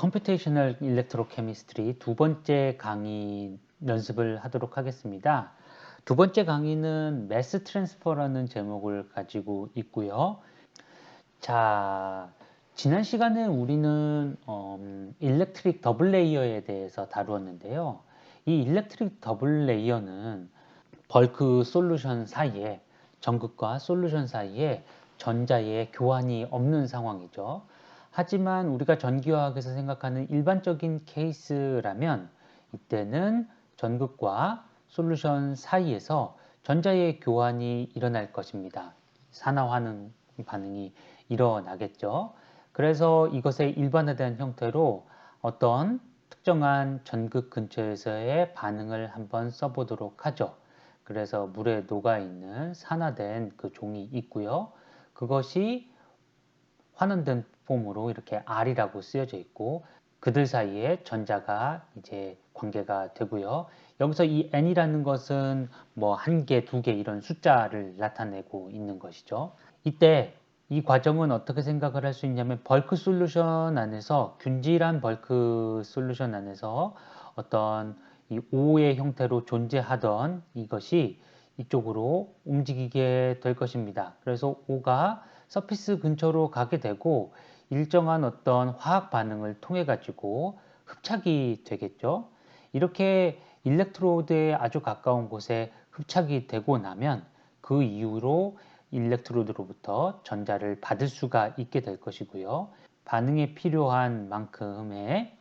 컴퓨테이셔널 일렉트로케미스트리 두 번째 강의 연습을 하도록 하겠습니다. 두 번째 강의는 매스 트랜스퍼라는 제목을 가지고 있고요. 자, 지난 시간에 우리는 일렉트릭 더블 레이어에 대해서 다루었는데요. 이 일렉트릭 더블 레이어는 벌크 솔루션 사이에, 전극과 솔루션 사이에 전자의 교환이 없는 상황이죠. 하지만 우리가 전기화학에서 생각하는 일반적인 케이스라면 이때는 전극과 솔루션 사이에서 전자의 교환이 일어날 것입니다. 산화하는 반응이 일어나겠죠. 그래서 이것의 일반화된 형태로 어떤 특정한 전극 근처에서의 반응을 한번 써보도록 하죠. 그래서 물에 녹아있는 산화된 그 종이 있고요. 그것이 환원된 폼으로 이렇게 R이라고 쓰여져 있고 그들 사이에 전자가 이제 관계가 되고요. 여기서 이 N이라는 것은 뭐 1개, 2개 이런 숫자를 나타내고 있는 것이죠. 이때 이 과정은 어떻게 생각을 할 수 있냐면 벌크 솔루션 안에서 균질한 벌크 솔루션 안에서 어떤 이 O의 형태로 존재하던 이것이 이쪽으로 움직이게 될 것입니다. 그래서 O가 서피스 근처로 가게 되고 일정한 어떤 화학 반응을 통해 가지고 흡착이 되겠죠. 이렇게 일렉트로드에 아주 가까운 곳에 흡착이 되고 나면 그 이후로 일렉트로드로부터 전자를 받을 수가 있게 될 것이고요. 반응에 필요한 만큼의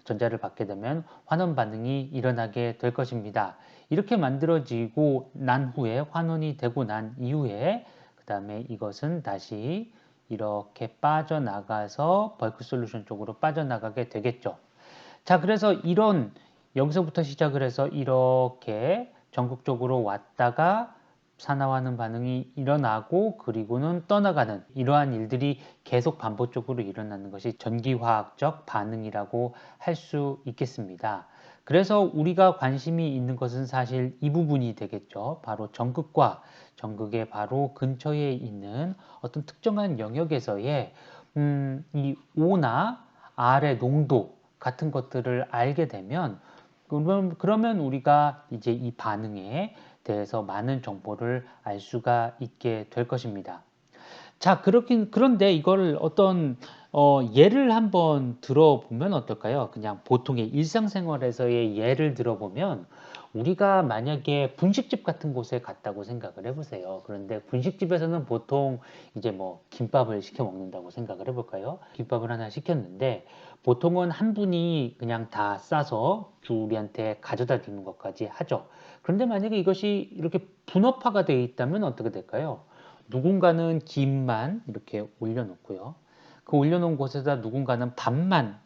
전자를 받게 되면 환원 반응이 일어나게 될 것입니다. 이렇게 만들어지고 난 후에 환원이 되고 난 이후에 그 다음에 이것은 다시 이렇게 빠져나가서 벌크 솔루션 쪽으로 빠져나가게 되겠죠. 자, 그래서 이런 여기서부터 시작을 해서 이렇게 전극적으로 왔다가 산화하는 반응이 일어나고 그리고는 떠나가는 이러한 일들이 계속 반복적으로 일어나는 것이 전기화학적 반응이라고 할 수 있겠습니다. 그래서 우리가 관심이 있는 것은 사실 이 부분이 되겠죠. 바로 전극과 전극의 바로 근처에 있는 어떤 특정한 영역에서의 이 O나 R의 농도 같은 것들을 알게 되면 그러면 우리가 이제 이 반응에 대해서 많은 정보를 알 수가 있게 될 것입니다. 자, 그런데 이걸 어떤 예를 한번 들어보면 어떨까요? 그냥 보통의 일상생활에서의 예를 들어보면 우리가 만약에 분식집 같은 곳에 갔다고 생각을 해보세요. 그런데 분식집에서는 보통 이제 뭐 김밥을 시켜 먹는다고 생각을 해볼까요? 김밥을 하나 시켰는데 보통은 한 분이 그냥 다 싸서 우리한테 가져다 주는 것까지 하죠. 그런데 만약에 이것이 이렇게 분업화가 되어 있다면 어떻게 될까요? 누군가는 김만 이렇게 올려놓고요. 그 올려놓은 곳에다 누군가는 밥만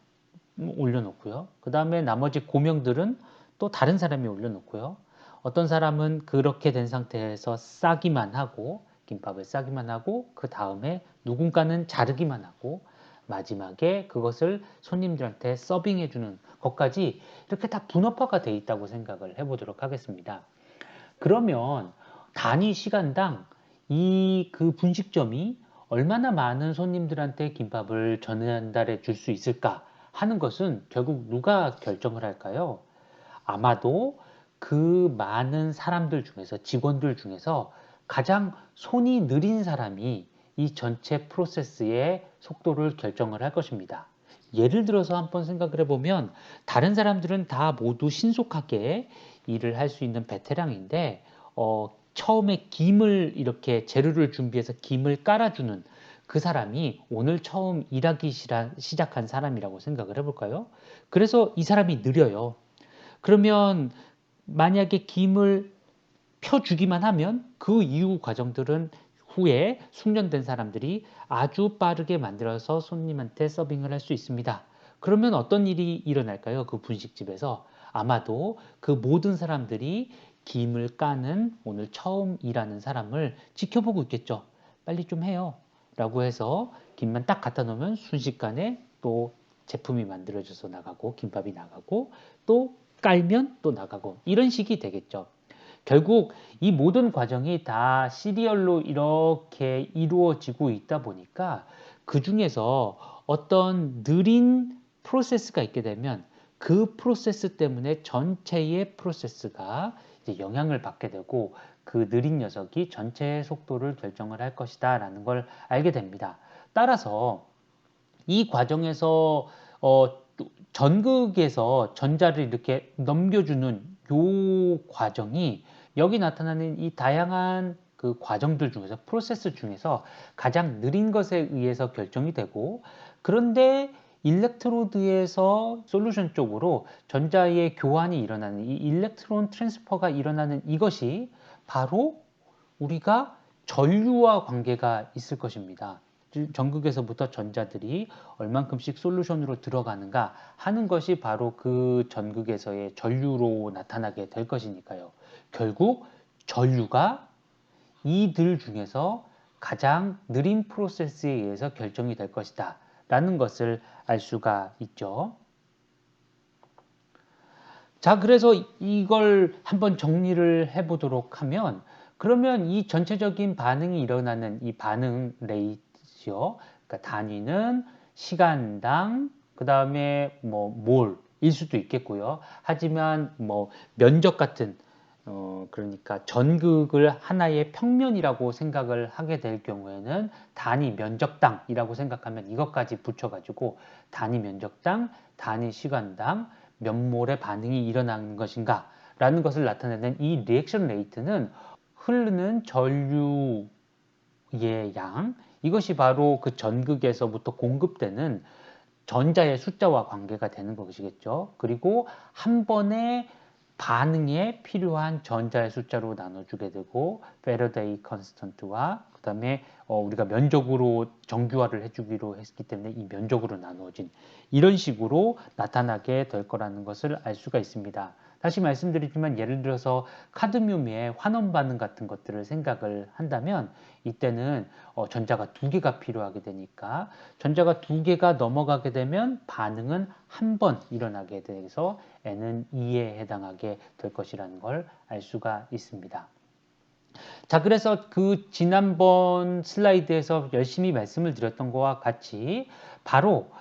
올려놓고요. 그 다음에 나머지 고명들은 또 다른 사람이 올려놓고요. 어떤 사람은 그렇게 된 상태에서 싸기만 하고 김밥을 싸기만 하고 그 다음에 누군가는 자르기만 하고 마지막에 그것을 손님들한테 서빙해 주는 것까지 이렇게 다 분업화가 되어 있다고 생각을 해보도록 하겠습니다. 그러면 단위 시간당 이 그 분식점이 얼마나 많은 손님들한테 김밥을 전달해 줄 수 있을까 하는 것은 결국 누가 결정을 할까요? 아마도 그 많은 사람들 중에서 직원들 중에서 가장 손이 느린 사람이 이 전체 프로세스의 속도를 결정을 할 것입니다. 예를 들어서 한번 생각을 해보면 다른 사람들은 다 모두 신속하게 일을 할 수 있는 베테랑인데 처음에 김을 이렇게 재료를 준비해서 김을 깔아주는 그 사람이 오늘 처음 일하기 시작한 사람이라고 생각을 해볼까요? 그래서 이 사람이 느려요. 그러면 만약에 김을 펴주기만 하면 그 이후 과정들은 후에 숙련된 사람들이 아주 빠르게 만들어서 손님한테 서빙을 할 수 있습니다. 그러면 어떤 일이 일어날까요? 그 분식집에서 아마도 그 모든 사람들이 김을 까는 오늘 처음 일하는 사람을 지켜보고 있겠죠. 빨리 좀 해요. 라고 해서 김만 딱 갖다 놓으면 순식간에 또 제품이 만들어져서 나가고 김밥이 나가고 또 깔면 또 나가고 이런 식이 되겠죠. 결국 이 모든 과정이 다 시리얼로 이렇게 이루어지고 있다 보니까 그 중에서 어떤 느린 프로세스가 있게 되면 그 프로세스 때문에 전체의 프로세스가 이제 영향을 받게 되고 그 느린 녀석이 전체의 속도를 결정을 할 것이다 라는 걸 알게 됩니다. 따라서 이 과정에서 전극에서 전자를 이렇게 넘겨주는 요 과정이 여기 나타나는 이 다양한 그 과정들 중에서 프로세스 중에서 가장 느린 것에 의해서 결정이 되고, 그런데 일렉트로드에서 솔루션 쪽으로 전자의 교환이 일어나는 이 일렉트론 트랜스퍼가 일어나는 이것이 바로 우리가 전류와 관계가 있을 것입니다. 전극에서부터 전자들이 얼만큼씩 솔루션으로 들어가는가 하는 것이 바로 그 전극에서의 전류로 나타나게 될 것이니까요. 결국 전류가 이들 중에서 가장 느린 프로세스에 의해서 결정이 될 것이다 라는 것을 알 수가 있죠. 자, 그래서 이걸 한번 정리를 해보도록 하면, 그러면 이 전체적인 반응이 일어나는 이 반응 레이트요, 그러니까 단위는 시간당, 그 다음에 뭐 몰일 수도 있겠고요. 하지만 뭐 면적 같은 그러니까 전극을 하나의 평면이라고 생각을 하게 될 경우에는 단위 면적당이라고 생각하면 이것까지 붙여가지고 단위 면적당, 단위 시간당 몇 몰의 반응이 일어나는 것인가 라는 것을 나타내는 이 리액션 레이트는 흐르는 전류의 양, 이것이 바로 그 전극에서부터 공급되는 전자의 숫자와 관계가 되는 것이겠죠. 그리고 한 번에 반응에 필요한 전자의 숫자로 나눠주게 되고, 페러데이 컨스턴트와 그 다음에 우리가 면적으로 정규화를 해주기로 했기 때문에 이 면적으로 나누어진 이런 식으로 나타나게 될 거라는 것을 알 수가 있습니다. 다시 말씀드리지만 예를 들어서 카드뮴의 환원 반응 같은 것들을 생각을 한다면 이때는 전자가 두 개가 필요하게 되니까 전자가 두 개가 넘어가게 되면 반응은 한 번 일어나게 돼서 N은 2에 해당하게 될 것이라는 걸 알 수가 있습니다. 자, 그래서 그 지난번 슬라이드에서 열심히 말씀을 드렸던 것과 같이 바로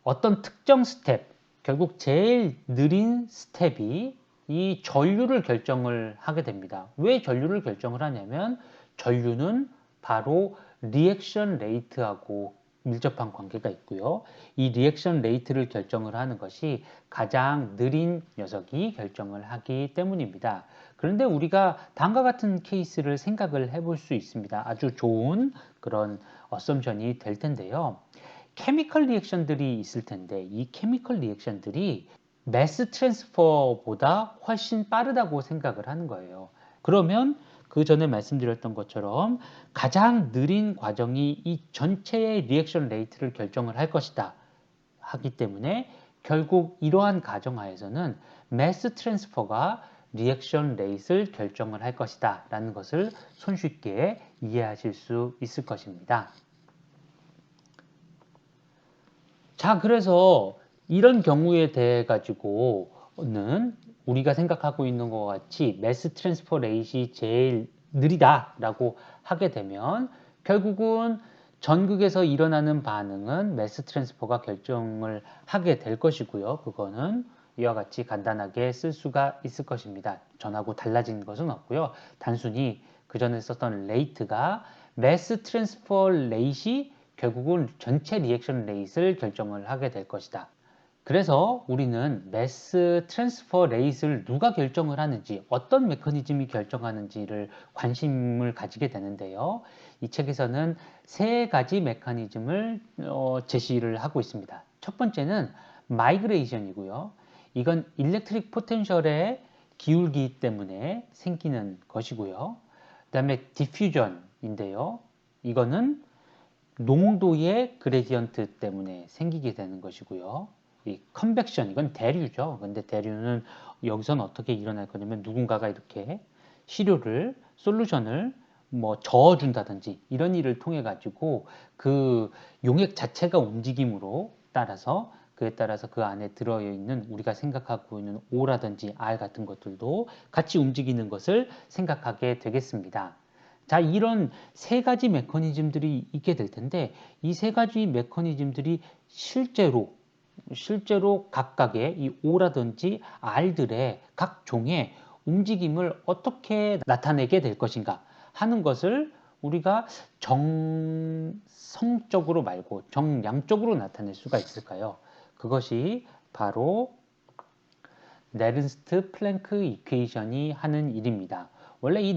어떤 특정 스텝, 결국 제일 느린 스텝이 이 전류를 결정을 하게 됩니다. 왜 전류를 결정을 하냐면 전류는 바로 리액션 레이트하고 밀접한 관계가 있고요. 이 리액션 레이트를 결정을 하는 것이 가장 느린 녀석이 결정을 하기 때문입니다. 그런데 우리가 다음과 같은 케이스를 생각을 해볼 수 있습니다. 아주 좋은 그런 어썸션이 될 텐데요. 케미컬 리액션들이 있을 텐데 이 케미컬 리액션들이 매스 트랜스퍼보다 훨씬 빠르다고 생각을 하는 거예요. 그러면 그 전에 말씀드렸던 것처럼 가장 느린 과정이 이 전체의 리액션 레이트를 결정을 할 것이다 하기 때문에 결국 이러한 가정하에서는 매스 트랜스퍼가 리액션 레이트를 결정을 할 것이다 라는 것을 손쉽게 이해하실 수 있을 것입니다. 자, 그래서 이런 경우에 대해 가지고는 우리가 생각하고 있는 것 같이 매스 트랜스퍼 레이트가 제일 느리다라고 하게 되면 결국은 전극에서 일어나는 반응은 매스 트랜스퍼가 결정을 하게 될 것이고요. 그거는 이와 같이 간단하게 쓸 수가 있을 것입니다. 전하고 달라진 것은 없고요. 단순히 그 전에 썼던 레이트가 매스 트랜스퍼 레이트이 결국은 전체 리액션 레이트를 결정을 하게 될 것이다. 그래서 우리는 매스 트랜스퍼 레이트를 누가 결정을 하는지, 어떤 메커니즘이 결정하는지를 관심을 가지게 되는데요. 이 책에서는 세 가지 메커니즘을 제시를 하고 있습니다. 첫 번째는 마이그레이션이고요. 이건 일렉트릭 포텐셜의 기울기 때문에 생기는 것이고요. 그 다음에 디퓨전인데요. 이거는 농도의 그레디언트 때문에 생기게 되는 것이고요. 이 컨벡션, 이건 대류죠. 근데 대류는 여기서는 어떻게 일어날 거냐면 누군가가 이렇게 시료를, 솔루션을 뭐 저어준다든지 이런 일을 통해 가지고 그 용액 자체가 움직임으로 따라서 그에 따라서 그 안에 들어있는 우리가 생각하고 있는 O라든지 R 같은 것들도 같이 움직이는 것을 생각하게 되겠습니다. 자, 이런 세 가지 메커니즘들이 있게 될 텐데 이 세 가지 메커니즘들이 실제로 실제로 각각의 이 O라든지 R들의 각 종의 움직임을 어떻게 나타내게 될 것인가 하는 것을 우리가 정성적으로 말고 정량적으로 나타낼 수가 있을까요? 그것이 바로 네른스트 플랭크 이퀘이션이 하는 일입니다. 원래 이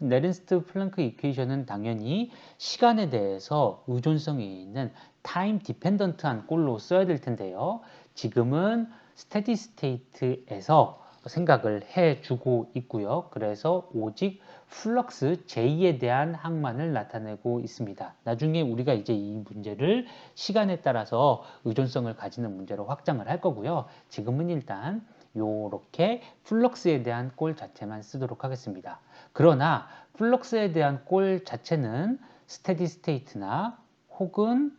네른스트 플랭크 이퀘이션은 당연히 시간에 대해서 의존성이 있는 타임 디펜던트한 꼴로 써야 될 텐데요. 지금은 스테디 스테이트에서 생각을 해주고 있고요. 그래서 오직 플럭스 J에 대한 항만을 나타내고 있습니다. 나중에 우리가 이제 이 문제를 시간에 따라서 의존성을 가지는 문제로 확장을 할 거고요. 지금은 일단 요렇게 플럭스에 대한 꼴 자체만 쓰도록 하겠습니다. 그러나 플럭스에 대한 꼴 자체는 스테디 스테이트나 혹은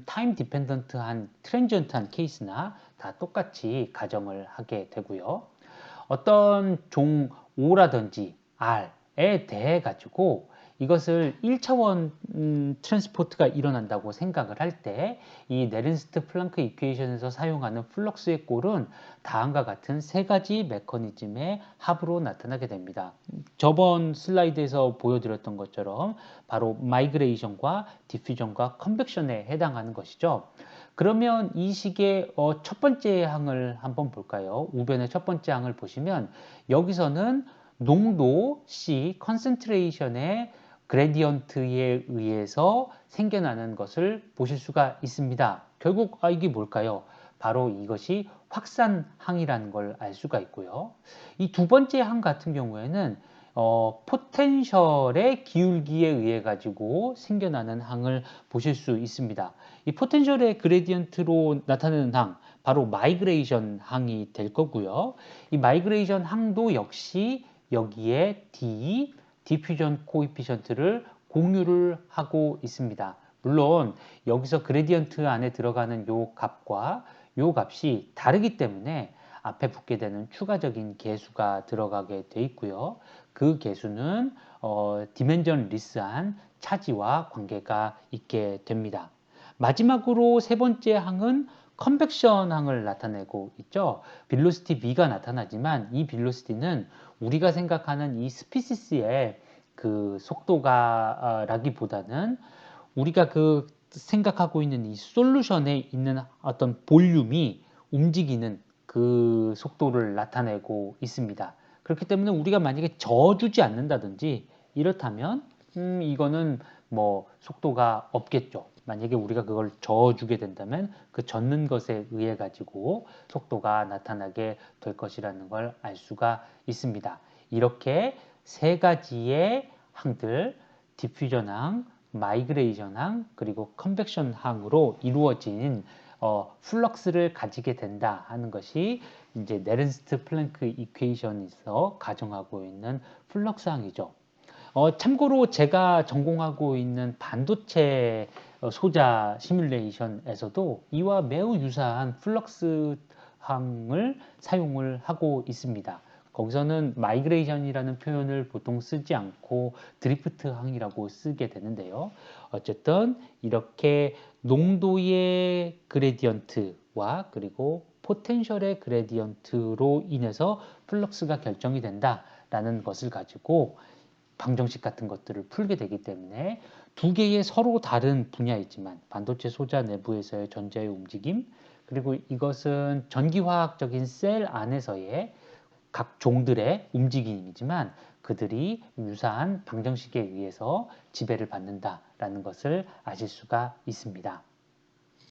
타임 디펜던트한 트랜지언트한 케이스나 다 똑같이 가정을 하게 되고요. 어떤 종 O라든지 R에 대해 가지고 이것을 1차원 트랜스포트가 일어난다고 생각을 할 때 이 네른스트 플랑크 이퀘이션에서 사용하는 플럭스의 꼴은 다음과 같은 세 가지 메커니즘의 합으로 나타나게 됩니다. 저번 슬라이드에서 보여드렸던 것처럼 바로 마이그레이션과 디퓨전과 컨벡션에 해당하는 것이죠. 그러면 이 식의 첫 번째 항을 한번 볼까요? 우변의 첫 번째 항을 보시면 여기서는 농도 C, 컨센트레이션의 그레디언트에 의해서 생겨나는 것을 보실 수가 있습니다. 결국 이게 뭘까요? 바로 이것이 확산항이라는 걸 알 수가 있고요. 이 두 번째 항 같은 경우에는 포텐셜의 기울기에 의해 가지고 생겨나는 항을 보실 수 있습니다. 이 포텐셜의 그레디언트로 나타내는 항, 바로 마이그레이션 항이 될 거고요. 이 마이그레이션 항도 역시 여기에 D, 디퓨전 코에피션트를 공유를 하고 있습니다. 물론 여기서 그레디언트 안에 들어가는 요 값과 요 값이 다르기 때문에 앞에 붙게 되는 추가적인 계수가 들어가게 돼 있고요. 그 계수는 디멘전 리스한 차지와 관계가 있게 됩니다. 마지막으로 세 번째 항은 컨벡션 항을 나타내고 있죠. 빌로시티 V가 나타나지만 이 빌로시티는 우리가 생각하는 이 스피시스의 그 속도가 라기보다는 우리가 그 생각하고 있는 이 솔루션에 있는 어떤 볼륨이 움직이는 그 속도를 나타내고 있습니다. 그렇기 때문에 우리가 만약에 저어주지 않는다든지 이렇다면 이거는 뭐 속도가 없겠죠. 만약에 우리가 그걸 저어주게 된다면 그 젓는 것에 의해 가지고 속도가 나타나게 될 것이라는 걸 알 수가 있습니다. 이렇게 세 가지의 항들, 디퓨전 항, 마이그레이션 항, 그리고 컨벡션 항으로 이루어진 플럭스를 가지게 된다 하는 것이 이제 네른스트 플랭크 이퀘이션에서 가정하고 있는 플럭스 항이죠. 참고로 제가 전공하고 있는 반도체 소자 시뮬레이션에서도 이와 매우 유사한 플럭스 항을 사용을 하고 있습니다. 거기서는 마이그레이션이라는 표현을 보통 쓰지 않고 드리프트 항이라고 쓰게 되는데요. 어쨌든 이렇게 농도의 그레디언트와 그리고 포텐셜의 그레디언트로 인해서 플럭스가 결정이 된다라는 것을 가지고 방정식 같은 것들을 풀게 되기 때문에 두 개의 서로 다른 분야이지만 반도체 소자 내부에서의 전자의 움직임, 그리고 이것은 전기화학적인 셀 안에서의 각 종들의 움직임이지만 그들이 유사한 방정식에 의해서 지배를 받는다라는 것을 아실 수가 있습니다.